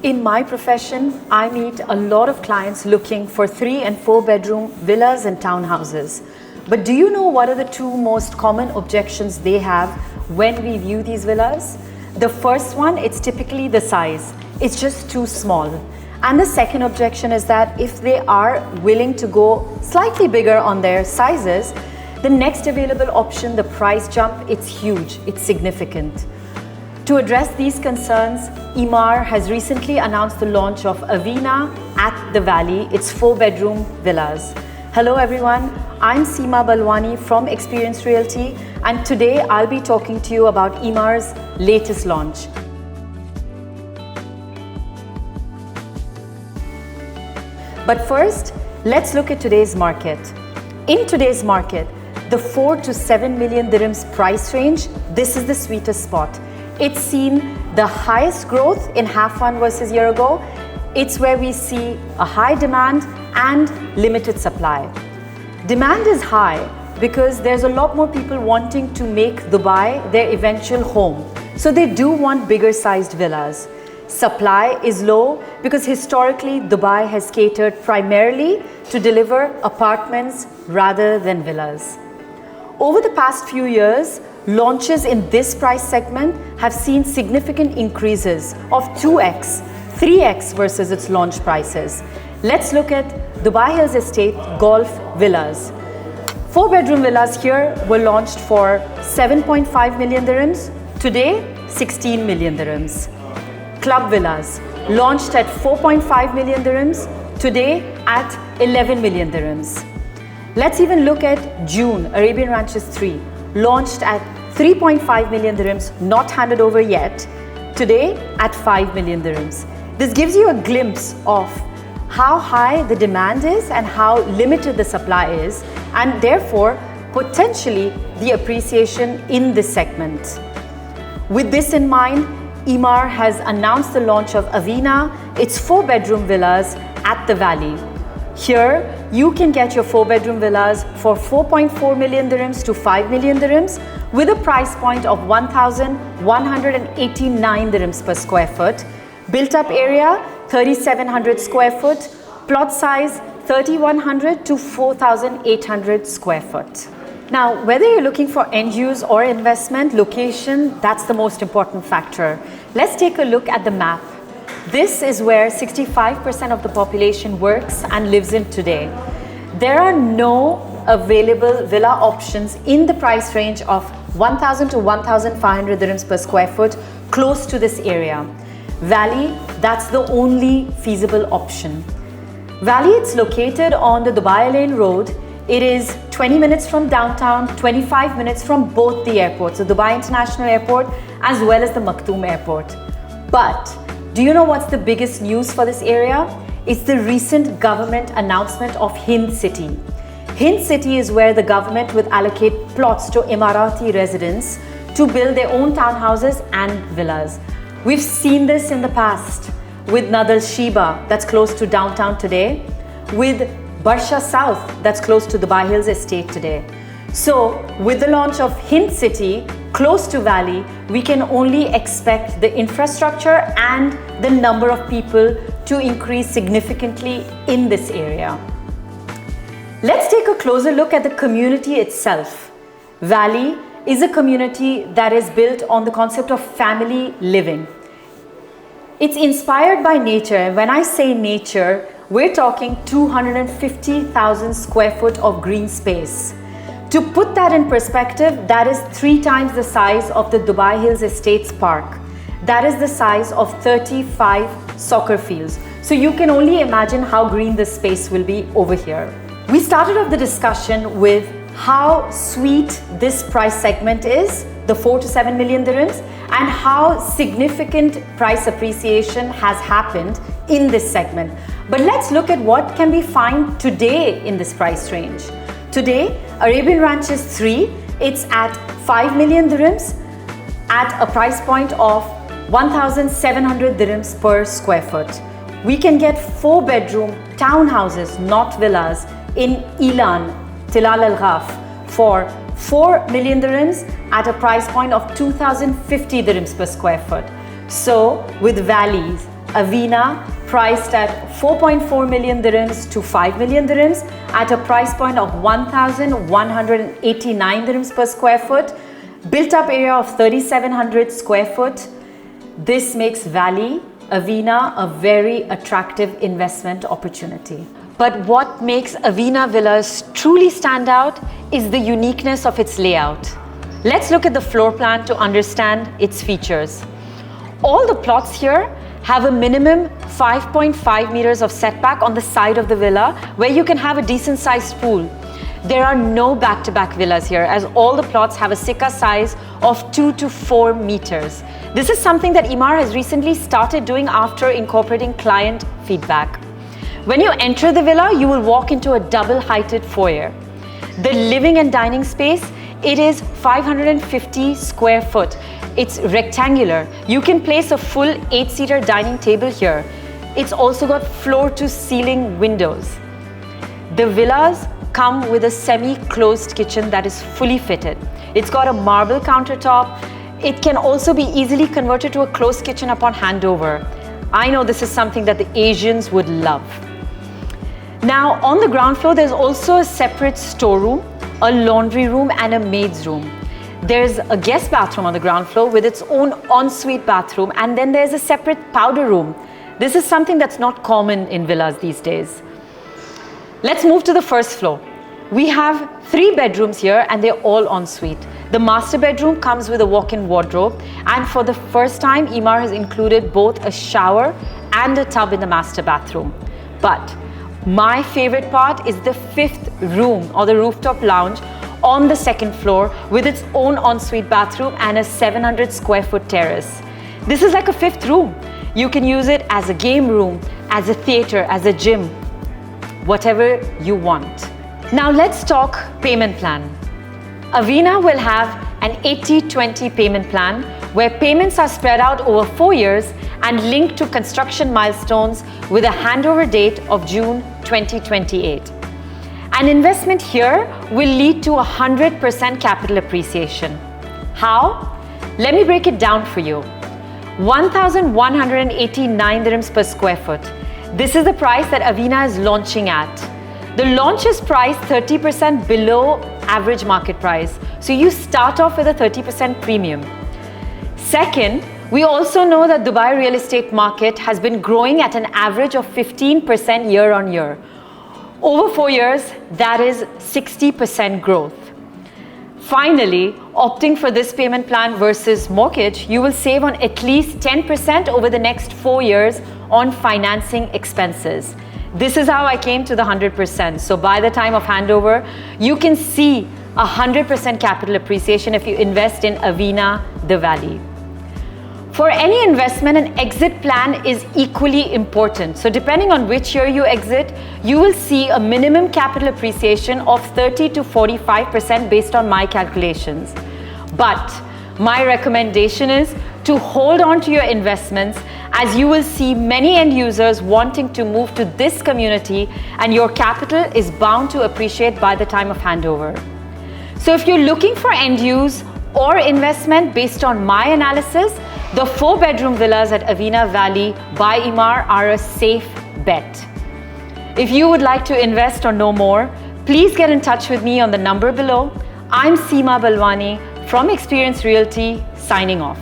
In my profession, I meet a lot of clients looking for 3 and 4 bedroom villas and townhouses. But do you know what are the two most common objections they have when we view these villas? The first one, it's typically the size. It's just too small. And the second objection is that if they are willing to go slightly bigger on their sizes, the next available option, the price jump, it's huge, it's significant. To address these concerns, Emaar has recently announced the launch of Avena at the Valley, its 4 bedroom villas. Hello everyone, I'm Seema Balwani from Experience Realty, and today I'll be talking to you about Emaar's latest launch. But first, let's look at today's market. In today's market, the 4 to 7 million dirhams price range, this is the sweetest spot. It's seen the highest growth in half one versus year ago. It's where we see a high demand and limited supply. Demand is high because there's a lot more people wanting to make Dubai their eventual home. So they do want bigger sized villas. Supply is low because historically Dubai has catered primarily to deliver apartments rather than villas. Over the past few years, launches in this price segment have seen significant increases of 2x, 3x versus its launch prices. Let's look at Dubai Hills Estate Golf Villas. 4 bedroom villas here were launched for 7.5 million dirhams, today 16 million dirhams. Club Villas launched at 4.5 million dirhams, today at 11 million dirhams. Let's even look at June, Arabian Ranches 3, launched at 3.5 million dirhams, not handed over yet, today at 5 million dirhams. This gives you a glimpse of how high the demand is and how limited the supply is, and therefore potentially the appreciation in this segment. With this in mind, Emaar has announced the launch of Avena, its 4 bedroom villas at the Valley. Here, you can get your 4 bedroom villas for 4.4 million dirhams to 5 million dirhams with a price point of 1,189 dirhams per square foot. Built up area, 3,700 square foot. Plot size, 3,100 to 4,800 square foot. Now, whether you're looking for end use or investment, location, that's the most important factor. Let's take a look at the map. This is where 65% of the population works and lives in today. There are no available villa options in the price range of 1,000 to 1,500 dirhams per square foot close to this area. Valley, that's the only feasible option. Valley, it's located on the Dubai Lane Road. It is 20 minutes from downtown, 25 minutes from both the airports, the Dubai International Airport as well as the Maktoum Airport. But do you know what's the biggest news for this area? It's the recent government announcement of Hind City. Hind City is where the government would allocate plots to Emirati residents to build their own townhouses and villas. We've seen this in the past with Nadal Sheba, that's close to downtown today, with Barsha South, that's close to Dubai Hills Estate today. So with the launch of Hind City, close to Valley, we can only expect the infrastructure and the number of people to increase significantly in this area. Let's take a closer look at the community itself. Valley is a community that is built on the concept of family living. It's inspired by nature, and when I say nature, we're talking 250,000 square foot of green space. To put that in perspective, that is 3 times the size of the Dubai Hills Estates Park. That is the size of 35 soccer fields. So you can only imagine how green this space will be over here. We started off the discussion with how sweet this price segment is, the 4 to 7 million dirhams, and how significant price appreciation has happened in this segment. But let's look at what can we find today in this price range. Today, Arabian Ranches 3, it's at 5 million dirhams at a price point of 1,700 dirhams per square foot. We can get 4 bedroom townhouses, not villas, in Ilan, Tilal Al Ghaf for 4 million dirhams at a price point of 2,050 dirhams per square foot. So with Valleys, Avena, priced at 4.4 million dirhams to 5 million dirhams at a price point of 1,189 dirhams per square foot, built up area of 3,700 square foot. This makes Valley, Avena, a very attractive investment opportunity. But what makes Avena Villas truly stand out is the uniqueness of its layout. Let's look at the floor plan to understand its features. All the plots here have a minimum 5.5 meters of setback on the side of the villa where you can have a decent sized pool. There are no back-to-back villas here as all the plots have a sikka size of 2 to 4 meters. This is something that Emaar has recently started doing after incorporating client feedback. When you enter the villa, you will walk into a double-heighted foyer. The living and dining space, it is 550 square foot. It's rectangular. You can place a full 8-seater dining table here. It's also got floor-to-ceiling windows. The villas come with a semi-closed kitchen that is fully fitted. It's got a marble countertop. It can also be easily converted to a closed kitchen upon handover. I know this is something that the Asians would love. Now, on the ground floor, there's also a separate storeroom, a laundry room, and a maid's room. There's a guest bathroom on the ground floor with its own ensuite bathroom, and then there's a separate powder room. This is something that's not common in villas these days. Let's move to the first floor. We have 3 bedrooms here, and they're all ensuite. The master bedroom comes with a walk-in wardrobe, and for the first time, Emaar has included both a shower and a tub in the master bathroom. But my favorite part is the 5th room, or the rooftop lounge, on the 2nd floor with its own ensuite bathroom and a 700 square foot terrace. This is like a 5th room. You can use it as a game room, as a theater, as a gym, whatever you want. Now let's talk payment plan. Avena will have an 80-20 payment plan where payments are spread out over 4 years and linked to construction milestones with a handover date of June 2028. An investment here will lead to 100% capital appreciation. How? Let me break it down for you. 1,189 dirhams per square foot. This is the price that Avena is launching at. The launch is priced 30% below average market price. So you start off with a 30% premium. Second, we also know that Dubai real estate market has been growing at an average of 15% year on year. Over 4 years, that is 60% growth. Finally, opting for this payment plan versus mortgage, you will save on at least 10% over the next 4 years on financing expenses. This is how I came to the 100%. So by the time of handover, you can see 100% capital appreciation if you invest in Avena, the Valley. For any investment, an exit plan is equally important. So depending on which year you exit, you will see a minimum capital appreciation of 30 to 45% based on my calculations. But my recommendation is to hold on to your investments, as you will see many end users wanting to move to this community, and your capital is bound to appreciate by the time of handover. So if you're looking for end use or investment based on my analysis, the 4-bedroom villas at Avena Valley by Emaar are a safe bet. If you would like to invest or know more, please get in touch with me on the number below. I'm Seema Balwani from Experience Realty, signing off.